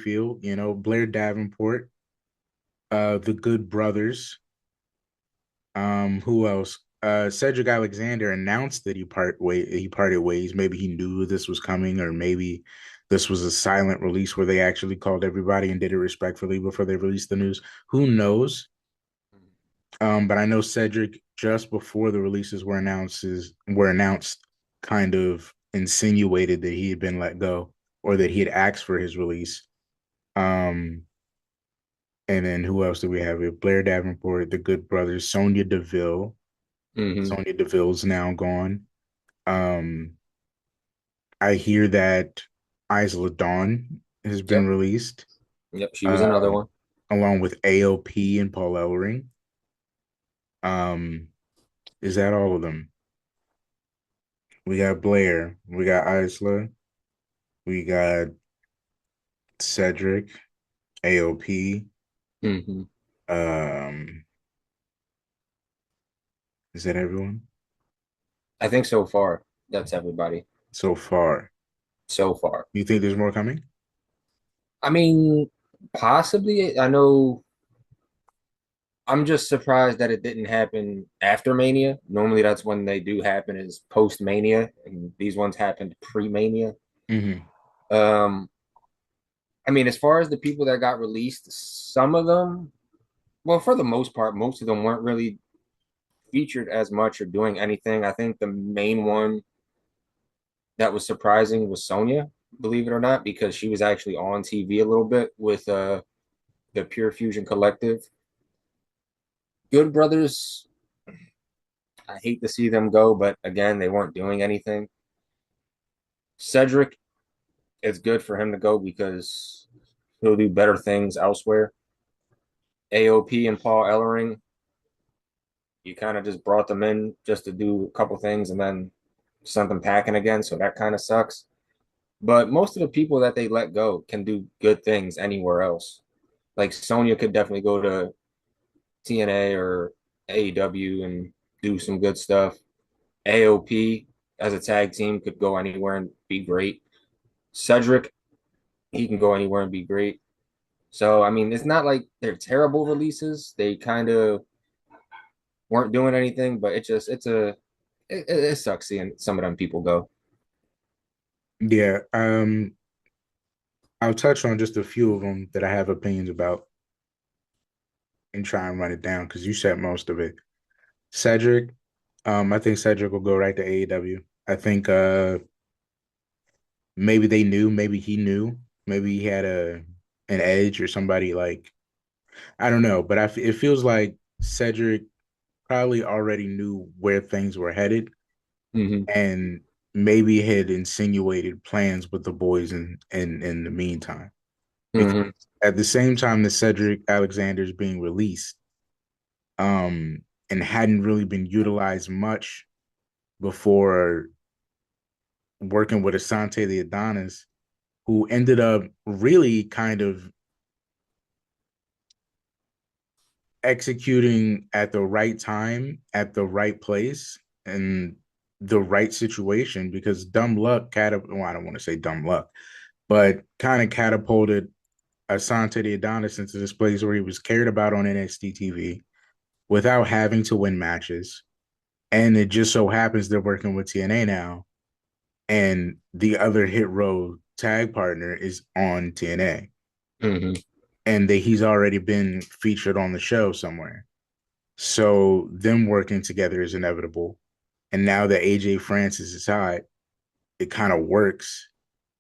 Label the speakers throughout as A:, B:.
A: feel. You know, Blair Davenport, the Good Brothers. Who else? Cedric Alexander announced that he parted ways. Maybe he knew this was coming, or maybe this was a silent release where they actually called everybody and did it respectfully before they released the news. Who knows? But I know Cedric just before the releases were announced, kind of insinuated that he had been let go or that he had asked for his release. Um, and then who else do we have? We have Blair Davenport, the Good Brothers, Sonya Deville.
B: Hmm.
A: Sonya Deville's now gone. Um, I hear that Isla Dawn has been
B: Yep.
A: released,
B: Yep. She was another
A: um,
B: one.
A: along with AOP and Paul Ellering. Um, is that all of them? We got Blair, we got Isla, we got Cedric, AOP.
B: Hmm.
A: Um, is that everyone
B: I think so far, that's everybody
A: so far?
B: so far.
A: You think there's more coming?
B: I mean, possibly. I know. I'm just surprised that it didn't happen after Mania. Normally, that's when they do happen is post Mania, and these ones happened pre Mania.
A: Mm-hmm.
B: Um, I mean, as far as the people that got released, some of them, well, for the most part, most of them weren't really featured as much or doing anything. I think the main one that was surprising was Sonya, believe it or not, because she was actually on TV a little bit with the Pure Fusion Collective. Good Brothers, I hate to see them go, but again, they weren't doing anything. Cedric, it's good for him to go because he'll do better things elsewhere. AOP and Paul Ellering, you kind of just brought them in just to do a couple things and then sent them packing again. So that kind of sucks. But most of the people that they let go can do good things anywhere else. Like Sonya could definitely go to TNA or AEW and do some good stuff. AOP as a tag team could go anywhere and be great. Cedric, he can go anywhere and be great. So I mean, it's not like they're terrible releases. They kind of weren't doing anything, but it sucks seeing some of them people go.
A: Yeah. I'll touch on just a few of them that I have opinions about and try and run it down because you said most of it. Cedric, I think Cedric will go right to AEW. I think maybe they knew, maybe he knew, maybe he had an edge or somebody like I don't know, but it feels like Cedric probably already knew where things were headed
B: Hmm.
A: and maybe had insinuated plans with the boys in the meantime. Because
B: Hmm.
A: at the same time that Cedric Alexander is being released, um, and hadn't really been utilized much before working with Asante the Adonis, who ended up really kind of executing at the right time, at the right place, and the right situation because dumb luck well, I don't want to say dumb luck, but kind of catapulted Asante the Adonis into this place where he was cared about on NXT TV without having to win matches. And it just so happens they're working with TNA now, and the other Hit Row tag partner is on TNA,
B: Hmm.
A: and he's already been featured on the show somewhere. So them working together is inevitable. And now that AJ Francis is hot, it kind of works.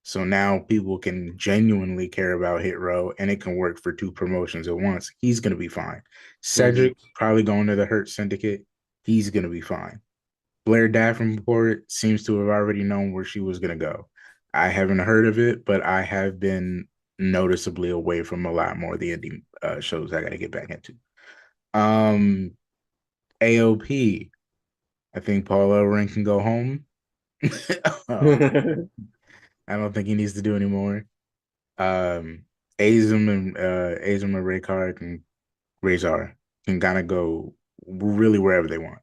A: So now people can genuinely care about Hit Row, and it can work for two promotions at once. He's going to be fine.
B: Hmm.
A: Cedric probably going to the Hurt Syndicate. He's going to be fine. Blair Davenport seems to have already known where she was going to go. I haven't heard of it, but I have been noticeably away from a lot more of the indie shows I got to get back into. Um, AOP. I think Paul Ellering can go home. I don't think he needs to do anymore. Um, Azum and Ray Card and Razor can kind of go really wherever they want.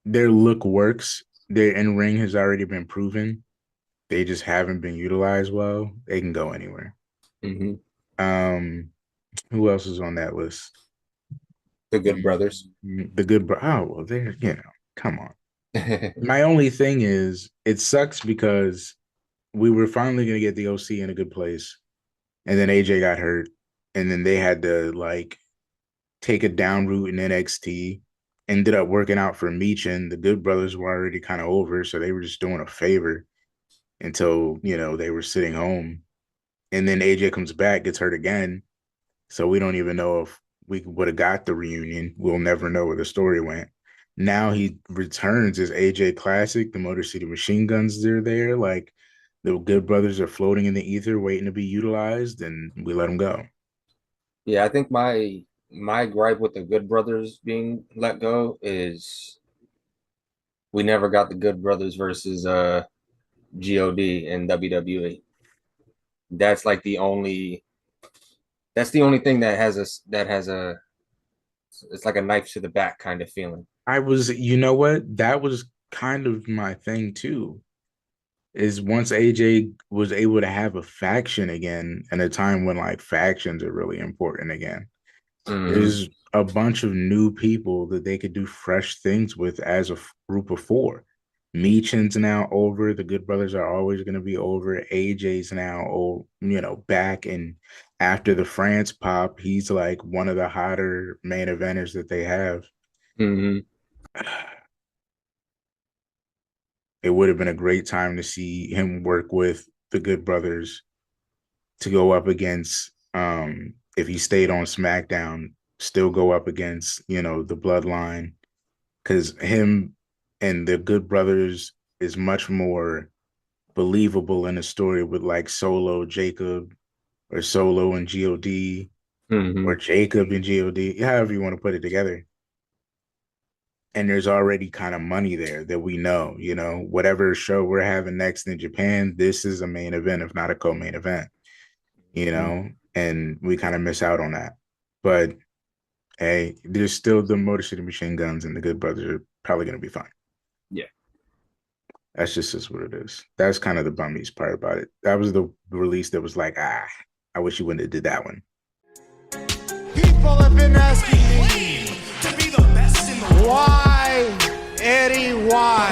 A: Their look works. Their in ring has already been proven. they just haven't been utilized well. They can go anywhere.
B: Hmm.
A: Um, who else is on that list?
B: The Good Brothers.
A: The good bro. Oh well, there. Come on. My only thing is, it sucks because we were finally gonna get the OC in a good place, and then AJ got hurt, and then they had to like take a down route in NXT. Ended up working out for Meechin. The Good Brothers were already kind of over, so they were just doing a favor until they were sitting home. And then AJ comes back, gets hurt again, so we don't even know if we would have got the reunion. We'll never know where the story went. Now he returns as AJ Classic. The Motor City Machine Guns are there. Like the Good Brothers are floating in the ether, waiting to be utilized, and we let them go.
B: Yeah, I think my gripe with the Good Brothers being let go is we never got the Good Brothers versus God in WWE. That's like the only thing that has a it's like a knife to the back kind of feeling.
A: You know what? That was kind of my thing too. Is once AJ was able to have a faction again, in a time when like factions are really important again.
B: Hmm.
A: There's a bunch of new people that they could do fresh things with as a group of four. Meechin's now over. The Good Brothers are always going to be over. AJ's now, back. And after the France pop, he's like one of the hotter main eventers that they have.
B: Hmm.
A: It would have been a great time to see him work with the Good Brothers to go up against, if he stayed on SmackDown, still go up against, the Bloodline, because him and the Good Brothers is much more believable in a story with like Solo Jacob, or Solo and God,
B: Hmm.
A: or Jacob and God, however you want to put it together. And there's already kind of money there that we know, whatever show we're having next in Japan, this is a main event, if not a co-main event, and we kind of miss out on that. But hey, there's still the Motor City Machine Guns, and the Good Brothers are probably going to be fine.
B: Yeah.
A: That's just what it is. That's kind of the bummiest part about it. That was the release that was like, I wish you wouldn't have did that one.
C: People have been asking me, why, Eddie, why?